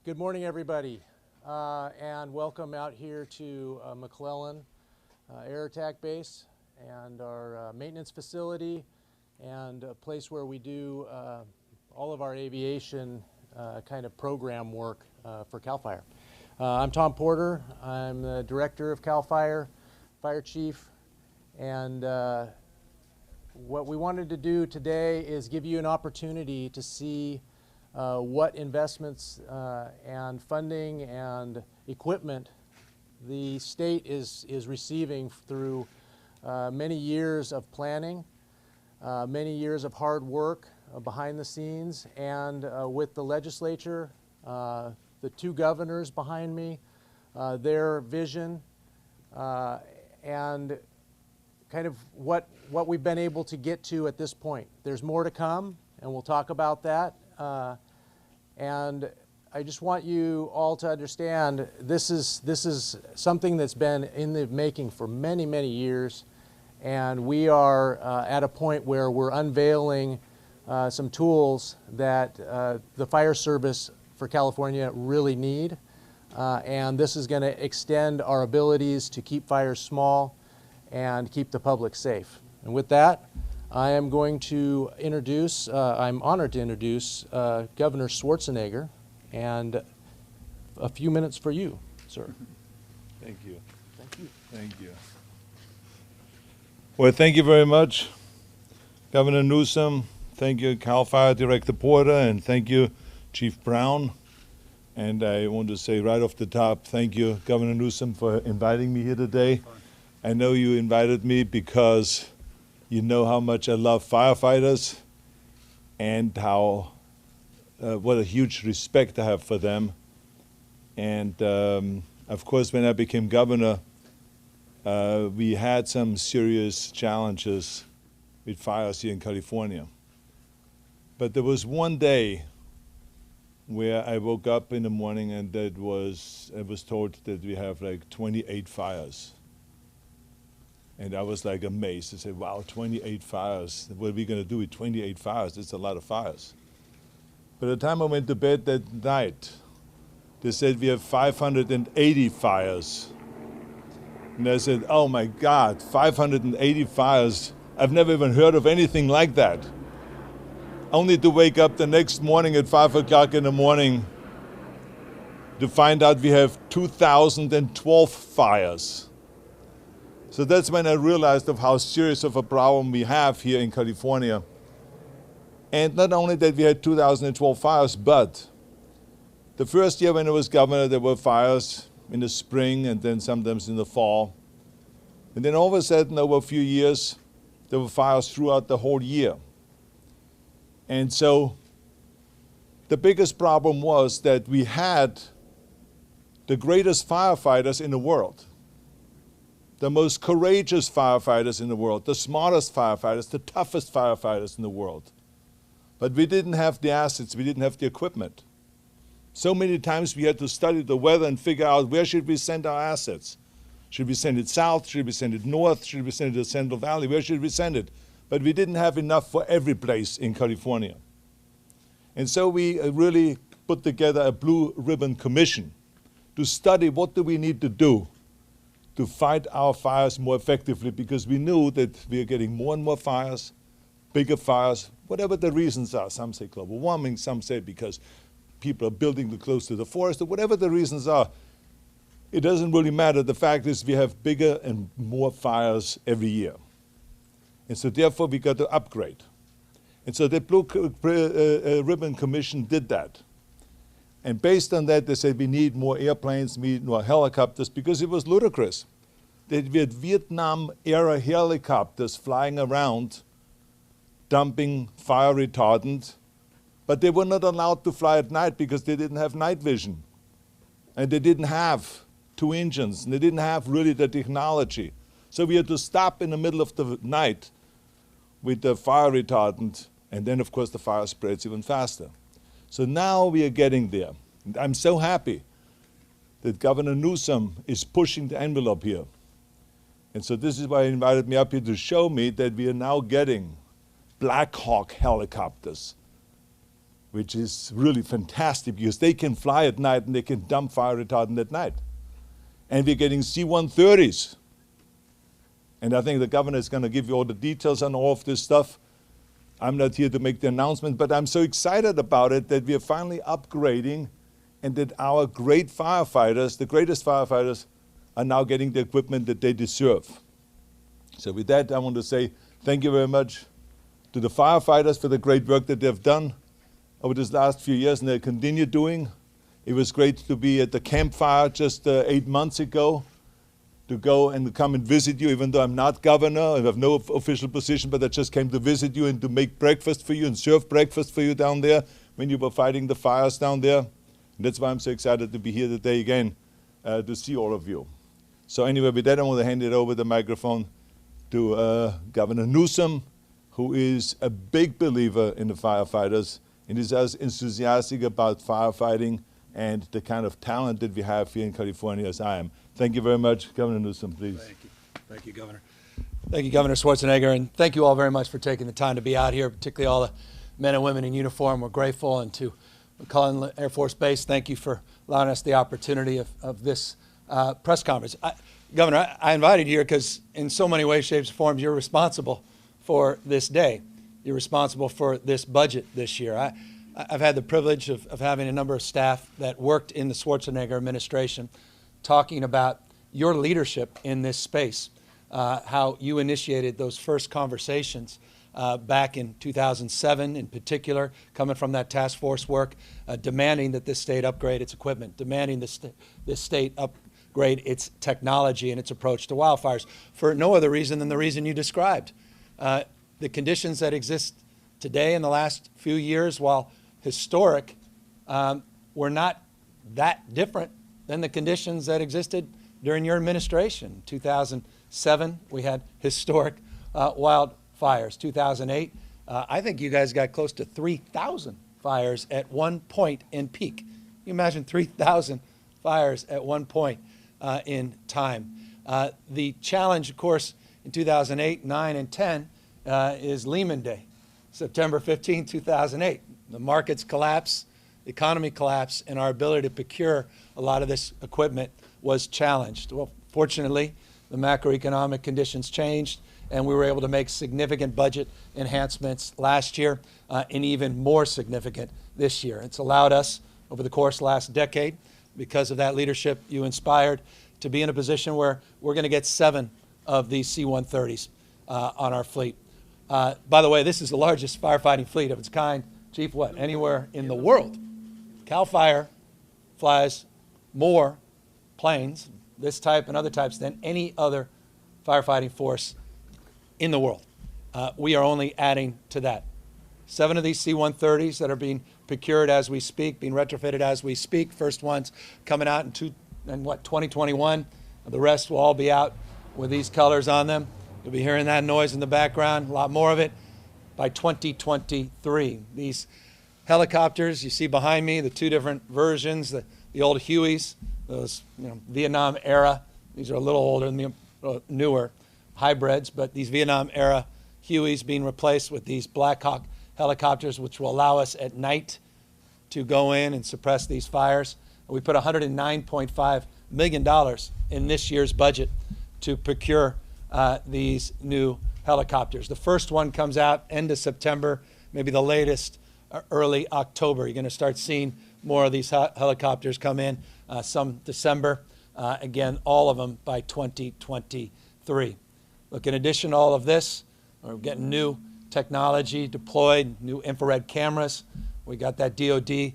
Good morning, everybody, and welcome out here to McClellan Air Attack Base and our maintenance facility and a place where we do all of our aviation kind of program work for CAL FIRE. I'm Tom Porter. I'm the director of CAL FIRE, fire chief, and what we wanted to do today is give you an opportunity to see what investments and funding and equipment the state is receiving through many years of planning, many years of hard work behind the scenes, and with the legislature, the two governors behind me, their vision, and kind of what we've been able to get to at this point. There's more to come, and we'll talk about that. And I just want you all to understand this is something that's been in the making for many, many years, and we are at a point where we're unveiling some tools that the fire service for California really need, and this is going to extend our abilities to keep fires small and keep the public safe. And with that, I am going to introduce, I'm honored to introduce Governor Schwarzenegger, and a few minutes for you, sir. Thank you. Thank you. Thank you. Well, thank you very much, Governor Newsom. Thank you, CAL FIRE Director Porter, and thank you, Chief Brown. And I want to say right off the top, thank you, Governor Newsom, for inviting me here today. I know you invited me because you know how much I love firefighters and how what a huge respect I have for them. And of course, when I became governor, we had some serious challenges with fires here in California. But there was one day where I woke up in the morning and I was told that we have like 28 fires. And I was like amazed. I said, wow, 28 fires. What are we going to do with 28 fires? It's a lot of fires. By the time I went to bed that night, they said we have 580 fires. And I said, oh my God, 580 fires. I've never even heard of anything like that. Only to wake up the next morning at 5 o'clock in the morning to find out we have 2,012 fires. So that's when I realized of how serious of a problem we have here in California. And not only that we had 2012 fires, but the first year when I was governor, there were fires in the spring and then sometimes in the fall. And then all of a sudden, over a few years, there were fires throughout the whole year. And so the biggest problem was that we had the greatest firefighters in the world, the most courageous firefighters in the world, the smartest firefighters, the toughest firefighters in the world. But we didn't have the assets, we didn't have the equipment. So many times we had to study the weather and figure out where should we send our assets. Should we send it south? Should we send it north? Should we send it to the Central Valley? Where should we send it? But we didn't have enough for every place in California. And so we really put together a blue ribbon commission to study what do we need to do to fight our fires more effectively, because we knew that we are getting more and more fires, bigger fires, whatever the reasons are. Some say global warming, some say because people are building too close to the forest, or whatever the reasons are. It doesn't really matter. The fact is we have bigger and more fires every year. And so therefore we got to upgrade. And so the Blue Ribbon Commission did that. And based on that, they said we need more airplanes, we need more helicopters, because it was ludicrous that we had Vietnam-era helicopters flying around, dumping fire retardant, but they were not allowed to fly at night because they didn't have night vision. And they didn't have two engines, and they didn't have really the technology. So we had to stop in the middle of the night with the fire retardant, and then of course the fire spreads even faster. So now we are getting there. And I'm so happy that Governor Newsom is pushing the envelope here. And so this is why he invited me up here, to show me that we are now getting Black Hawk helicopters which is really fantastic because they can fly at night and they can dump fire retardant at night. And we're getting C-130s. And I think the governor is going to give you all the details on all of this stuff. I'm not here to make the announcement, but I'm so excited about it that we are finally upgrading and that our great firefighters, the greatest firefighters, are now getting the equipment that they deserve. So with that, I want to say thank you very much to the firefighters for the great work that they've done over these last few years, and they continue doing. It was great to be at the campfire just 8 months ago, to go and come and visit you, even though I'm not governor, I have no official position, but I just came to visit you and to make breakfast for you and serve breakfast for you down there when you were fighting the fires down there. And that's why I'm so excited to be here today again, to see all of you. So anyway, with that, I want to hand it over the microphone to Governor Newsom, who is a big believer in the firefighters and is as enthusiastic about firefighting and the kind of talent that we have here in California as I am. Thank you very much. Governor Newsom, please. Thank you. Thank you, Governor. Thank you, Governor Schwarzenegger, and thank you all very much for taking the time to be out here, particularly all the men and women in uniform. We're grateful. And to McClellan Air Force Base, thank you for allowing us the opportunity of this press conference. Governor, I invited you here because in so many ways, shapes, and forms, you're responsible for this day. You're responsible for this budget this year. I've had the privilege of having a number of staff that worked in the Schwarzenegger administration talking about your leadership in this space, how you initiated those first conversations back in 2007 in particular, coming from that task force work, demanding that this state upgrade its equipment, demanding this state upgrade its technology and its approach to wildfires for no other reason than the reason you described. The conditions that exist today in the last few years, while historic, were not that different than the conditions that existed during your administration. In 2007, we had historic wildfires. 2008, I think you guys got close to 3,000 fires at one point in peak. Can you imagine 3,000 fires at one point in time? The challenge, of course, in 2008, 9, and 10 is Lehman Day, September 15, 2008. The markets collapse, the economy collapsed, and our ability to procure a lot of this equipment was challenged. Well, fortunately, the macroeconomic conditions changed, and we were able to make significant budget enhancements last year and even more significant this year. It's allowed us, over the course of the last decade, because of that leadership you inspired, to be in a position where we're going to get 7 of these C-130s on our fleet. By the way, this is the largest firefighting fleet of its kind, Chief, what, anywhere in the world. CAL FIRE flies more planes, this type and other types, than any other firefighting force in the world. We are only adding to that. 7 of these C-130s that are being procured as we speak, being retrofitted as we speak. First one's coming out in 2021. The rest will all be out with these colors on them. You'll be hearing that noise in the background, a lot more of it, by 2023. These helicopters you see behind me, the 2 different versions, the old Hueys, those Vietnam era. These are a little older and newer hybrids, but these Vietnam era Hueys being replaced with these Black Hawk helicopters, which will allow us at night to go in and suppress these fires. We put $109.5 million in this year's budget to procure these new helicopters. The first one comes out end of September, maybe the latest early October. You're going to start seeing more of these helicopters come in, some December, again, all of them by 2023. Look, in addition to all of this, we're getting new technology deployed, new infrared cameras. We got that DOD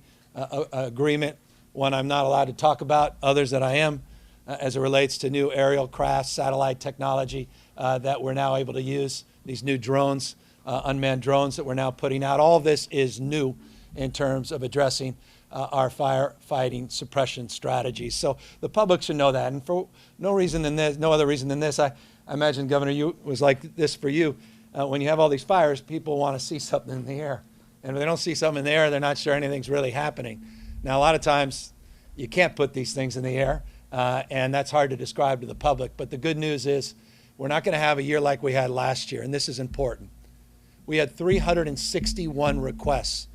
agreement, one I'm not allowed to talk about, others that I am, as it relates to new aerial craft, satellite technology that we're now able to use, these new drones, unmanned drones that we're now putting out. All of this is new in terms of addressing our firefighting suppression strategies. So the public should know that. And for no reason than this, no other reason than this, I imagine, Governor, you was like this for you. When you have all these fires, people want to see something in the air. And if they don't see something in the air, they're not sure anything's really happening. Now, a lot of times, you can't put these things in the air, and that's hard to describe to the public. But the good news is we're not going to have a year like we had last year, and this is important. We had 361 requests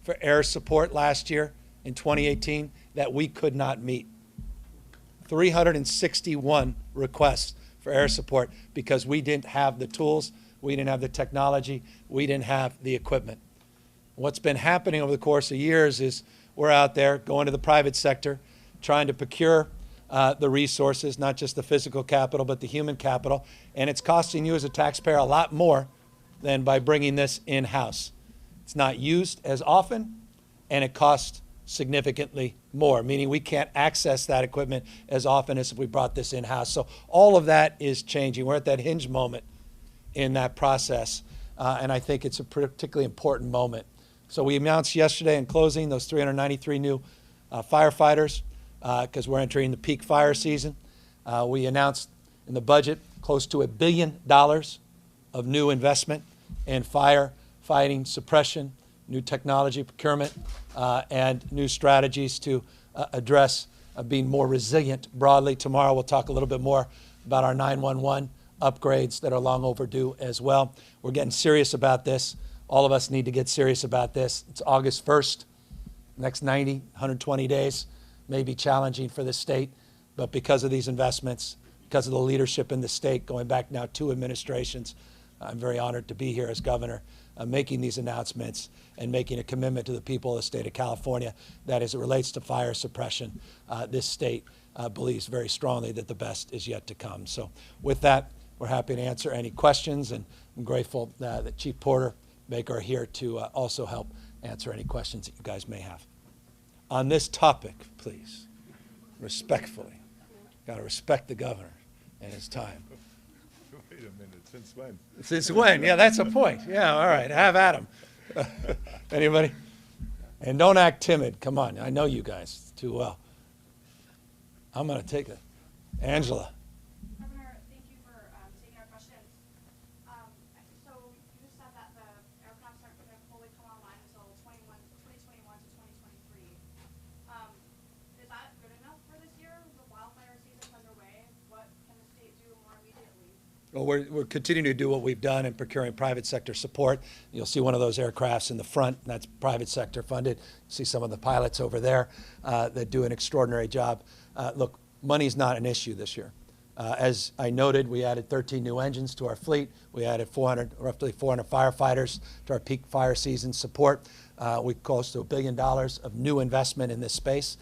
for air support last year in 2018 that we could not meet. 361 requests for air support because we didn't have the tools, we didn't have the technology, we didn't have the equipment. What's been happening over the course of years is we're out there going to the private sector, trying to procure the resources, not just the physical capital, but the human capital, and it's costing you as a taxpayer a lot more than by bringing this in-house. It's not used as often, and it costs significantly more, meaning we can't access that equipment as often as if we brought this in-house. So all of that is changing. We're at that hinge moment in that process, and I think it's a particularly important moment. So we announced yesterday in closing those 393 new firefighters because we're entering the peak fire season. We announced in the budget close to $1 billion of new investment in firefighting suppression, new technology procurement, and new strategies to address being more resilient broadly. Tomorrow we'll talk a little bit more about our 911 upgrades that are long overdue as well. We're getting serious about this. All of us need to get serious about this. It's August 1st. Next 90, 120 days may be challenging for the state, but because of these investments, because of the leadership in the state, going back now 2 administrations, I'm very honored to be here as governor, making these announcements and making a commitment to the people of the state of California that as it relates to fire suppression, this state believes very strongly that the best is yet to come. So with that, we're happy to answer any questions, and I'm grateful that Chief Porter, Baker are here to also help answer any questions that you guys may have. On this topic, please, respectfully, got to respect the governor and his time. Wait a minute, since when? Since when? Yeah, that's a point. Yeah, all right, have at him. Anybody? And don't act timid. Come on, I know you guys too well. I'm going to take it. Angela. Governor, thank you for taking our questions. So you said that the aircrafts aren't going to fully come online until 2021 to 2023. Is that good enough for this year? The wildfire season's underway. What can the state do more immediately? Well, we're continuing to do what we've done in procuring private sector support. You'll see one of those aircrafts in the front. That's private sector funded. See some of the pilots over there that do an extraordinary job. Look, money's not an issue this year. As I noted, we added 13 new engines to our fleet. We added roughly 400 firefighters to our peak fire season support. We close to $1 billion of new investment in this space,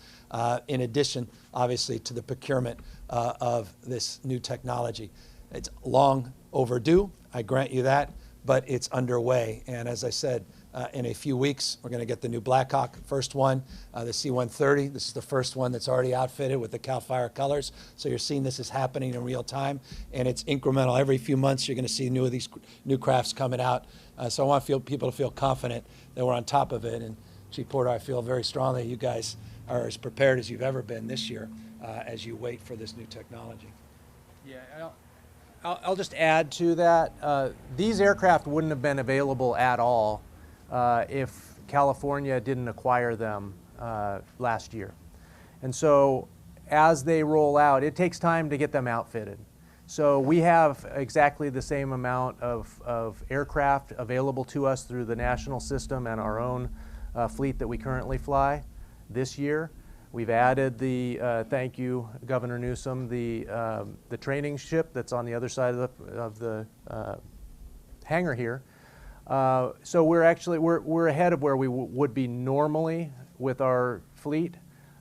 in addition, obviously, to the procurement of this new technology. It's long overdue, I grant you that, but it's underway. And as I said, in a few weeks, we're going to get the new Black Hawk, first one, the C-130. This is the first one that's already outfitted with the CAL FIRE colors. So you're seeing this is happening in real time, and it's incremental. Every few months, you're going to see new of these new crafts coming out. So I want people to feel confident that we're on top of it. And Chief Porter, I feel very strongly you guys are as prepared as you've ever been this year as you wait for this new technology. Yeah, I'll just add to that. These aircraft wouldn't have been available at all if California didn't acquire them last year. And so as they roll out, it takes time to get them outfitted. So we have exactly the same amount of aircraft available to us through the national system and our own fleet that we currently fly this year. We've added the, thank you, Governor Newsom, the training ship that's on the other side of the hangar here. So we're ahead of where we would be normally with our fleet,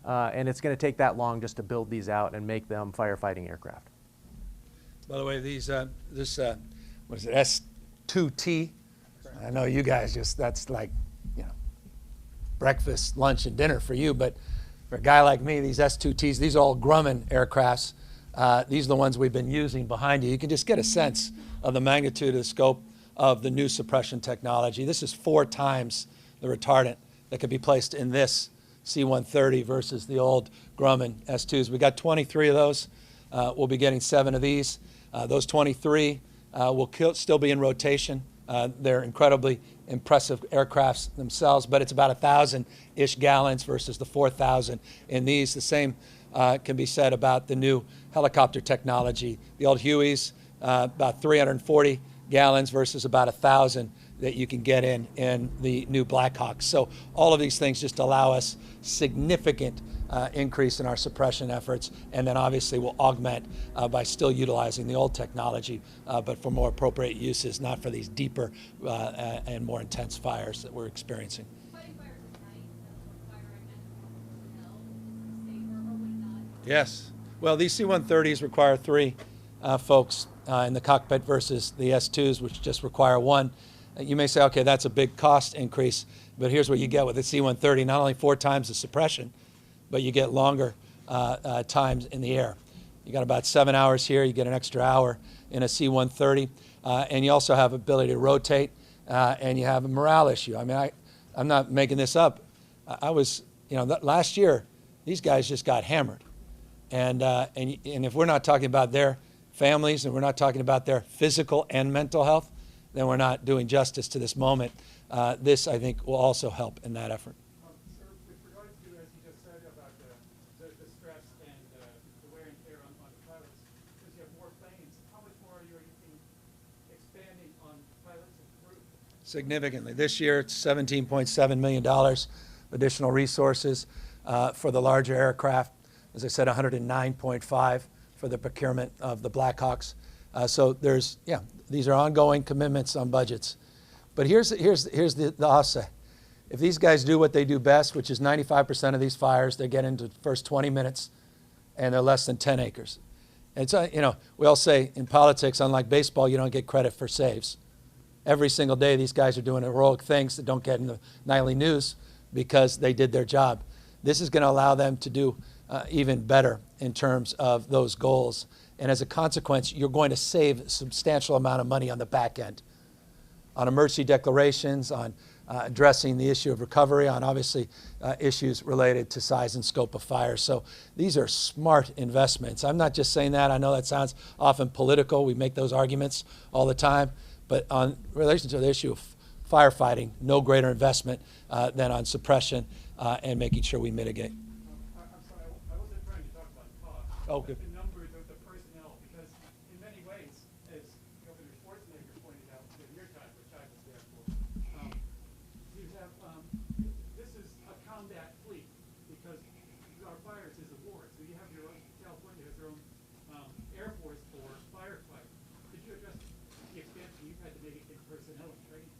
and it's going to take that long just to build these out and make them firefighting aircraft. By the way, these what is it, S-2T? I know you guys that's like, you know, breakfast, lunch, and dinner for you, but for a guy like me, these S-2Ts, these are all Grumman aircrafts. These are the ones we've been using behind you. You can just get a sense of the magnitude of the scope of the new suppression technology. This is 4 times the retardant that could be placed in this C-130 versus the old Grumman S-2s. We got 23 of those. We'll be getting 7 of these. Those 23 will still be in rotation. They're incredibly impressive aircrafts themselves, but it's about 1,000-ish gallons versus the 4,000 in these. The same can be said about the new helicopter technology. The old Hueys, about 340 gallons versus about 1,000 that you can get in the new Blackhawks. So all of these things just allow us significant increase in our suppression efforts, and then obviously we'll augment by still utilizing the old technology, but for more appropriate uses, not for these deeper and more intense fires that we're experiencing. Fighting fires at night, fire and personnel, is it safer or would it not? Yes. Well, these C-130s require 3 folks in the cockpit versus the S-2s, which just require 1. You may say, okay, that's a big cost increase, but here's what you get with the C-130, not only 4 times the suppression, but you get longer times in the air. You got about 7 hours here, you get an extra hour in a C-130, and you also have ability to rotate, and you have a morale issue. I mean, I'm not making this up. I was, last year, these guys just got hammered. And if we're not talking about their families and we're not talking about their physical and mental health, then we're not doing justice to this moment. This, I think, will also help in that effort. Sir, with regard to, as you just said, about the stress and the wear and tear on the pilots, because you have more planes, how much more are you expanding on pilots and crew? Significantly. This year, it's $17.7 million additional resources for the larger aircraft. As I said, 109.5 for the procurement of the Blackhawks. So these are ongoing commitments on budgets. But here's the offset. If these guys do what they do best, which is 95% of these fires, they get into the first 20 minutes, and they're less than 10 acres. And it's, we all say in politics, unlike baseball, you don't get credit for saves. Every single day, these guys are doing heroic things that don't get in the nightly news because they did their job. This is going to allow them to do even better in terms of those goals. And as a consequence, you're going to save a substantial amount of money on the back end, on emergency declarations, on addressing the issue of recovery, on obviously issues related to size and scope of fire. So these are smart investments. I'm not just saying that. I know that sounds often political. We make those arguments all the time. But on relation to the issue of firefighting, no greater investment than on suppression and making sure we mitigate. I'm sorry, I wasn't trying to talk about cost. Oh, good. The numbers of the personnel, because in many ways, as Governor Schwarzenegger pointed out in your time, which I was there for, you have, this is a combat fleet, because our fires is a war. So you have your own, California has their own Air Force for firefighting. Could you address the expansion you've had to make it in personnel and training?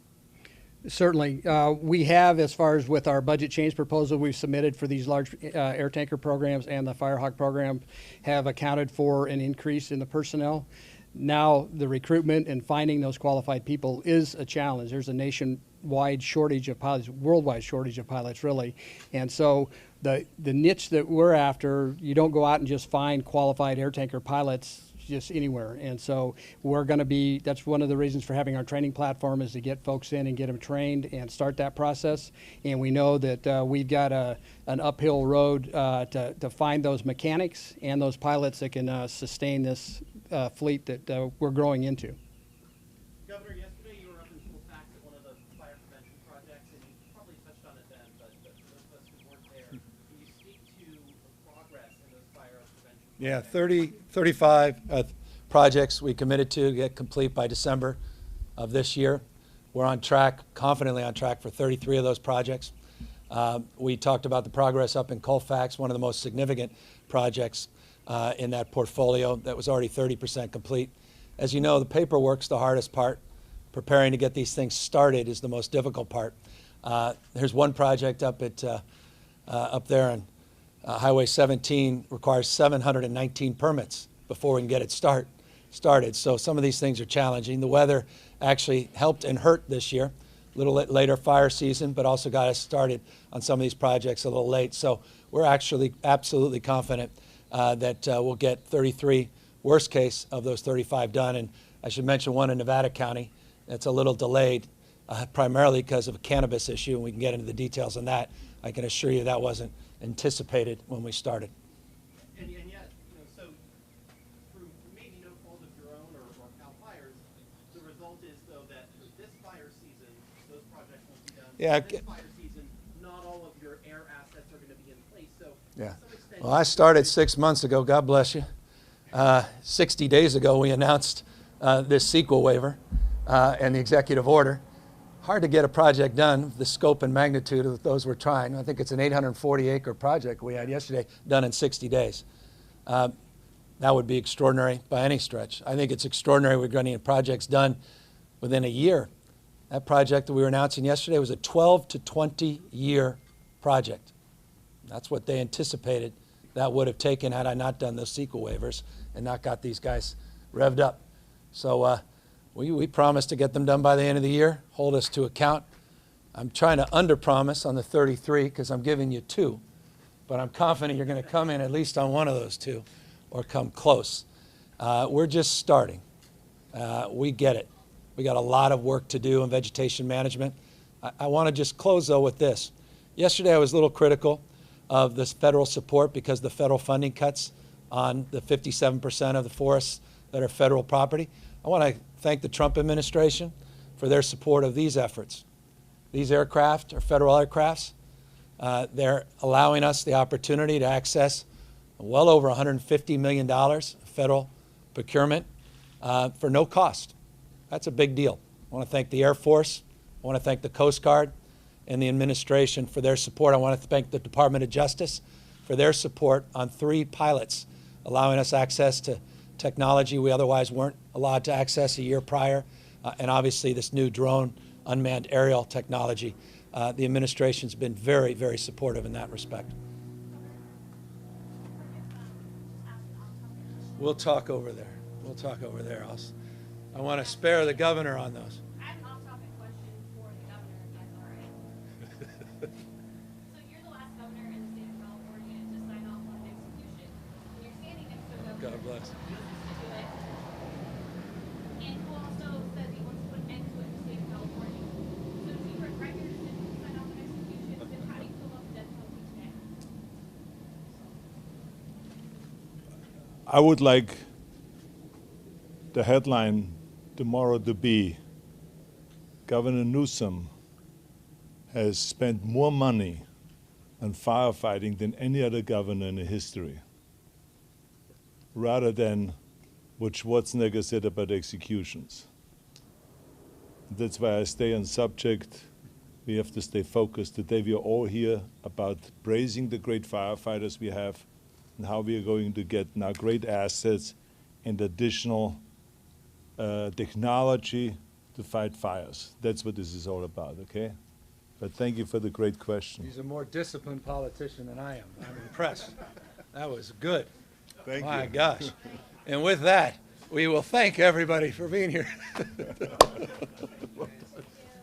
Certainly. We have, as far as with our budget change proposal we've submitted for these large air tanker programs and the Firehawk program, have accounted for an increase in the personnel. Now, the recruitment and finding those qualified people is a challenge. There's a nationwide shortage of pilots, worldwide shortage of pilots, really. And so the niche that we're after, you don't go out and just find qualified air tanker pilots just anywhere. And so we're going to be, that's one of the reasons for having our training platform, is to get folks in and get them trained and start that process. And we know that we've got an uphill road to find those mechanics and those pilots that can sustain this fleet that we're growing into. Governor, yesterday you were up in full tax at one of the fire prevention projects, and you probably touched on it then, but for those of us who weren't there, can you speak to the progress in those fire prevention projects? Yeah, 35 projects we committed to get complete by December of this year. We're on track, confidently on track for 33 of those projects. We talked about the progress up in Colfax, one of the most significant projects in that portfolio that was already 30% complete. As you know, the paperwork's the hardest part. Preparing to get these things started is the most difficult part. There's one project up there on Highway 17 requires 719 permits before we can get it started. So some of these things are challenging. The weather actually helped and hurt this year. A little later fire season, but also got us started on some of these projects a little late. So we're actually absolutely confident that we'll get 33, worst case, of those 35 done. And I should mention one in Nevada County that's a little delayed, primarily because of a cannabis issue, and we can get into the details on that. I can assure you that wasn't anticipated when we started. And yet, so through maybe no fault of your own or CAL FIRE's, the result is, though, that for this fire season, those projects won't be done. Yeah, this fire season, not all of your air assets are going to be in place. So, yeah. to some extent, Well, I started 6 months ago, God bless you. 60 days ago, we announced this CEQA waiver and the executive order. hard to get a project done, the scope and magnitude of those we're trying. I think it's an 840-acre project we had yesterday, done in 60 days. That would be extraordinary by any stretch. I think it's extraordinary we're going to get projects done within a year. That project that we were announcing yesterday was a 12 to 20-year project. That's what they anticipated that would have taken had I not done those CEQA waivers and not got these guys revved up. So we promised to get them done by the end of the year, hold us to account. I'm trying to under-promise on the 33 because I'm giving you 2, but I'm confident you're going to come in at least on one of those 2 or come close. We're just starting. We get it. We got a lot of work to do in vegetation management. I want to just close, though, with this. Yesterday I was a little critical of this federal support because the federal funding cuts on the 57% of the forests that are federal property. I want to thank the Trump administration for their support of these efforts. These aircraft are federal aircrafts. They're allowing us the opportunity to access well over $150 million federal procurement for no cost. That's a big deal. I want to thank the Air Force. I want to thank the Coast Guard and the administration for their support. I want to thank the Department of Justice for their support on 3 pilots, allowing us access to technology we otherwise weren't allowed to access a year prior, and obviously this new drone unmanned aerial technology. The administration's been very, very supportive in that respect. We'll talk over there. We'll talk over there. I want to spare the governor on those. I have an off-topic question for the governor, if that's all right. So you're the last governor in the state of California to sign off on an execution. And you're standing next to a governor God bless. who refuses to do it, and who also says he wants to put an end to it in the state of California. So do you regret your decision to sign off on executions, and how do you feel about the death penalty today? I would like the headline tomorrow to be, Governor Newsom has spent more money on firefighting than any other governor in the history, rather than what Schwarzenegger said about executions. That's why I stay on subject. We have to stay focused. Today we are all here about praising the great firefighters we have and how we are going to get now great assets and additional technology to fight fires. That's what this is all about, okay? But thank you for the great question. He's a more disciplined politician than I am. I'm impressed. That was good. Thank My you. gosh. And with that, we will thank everybody for being here.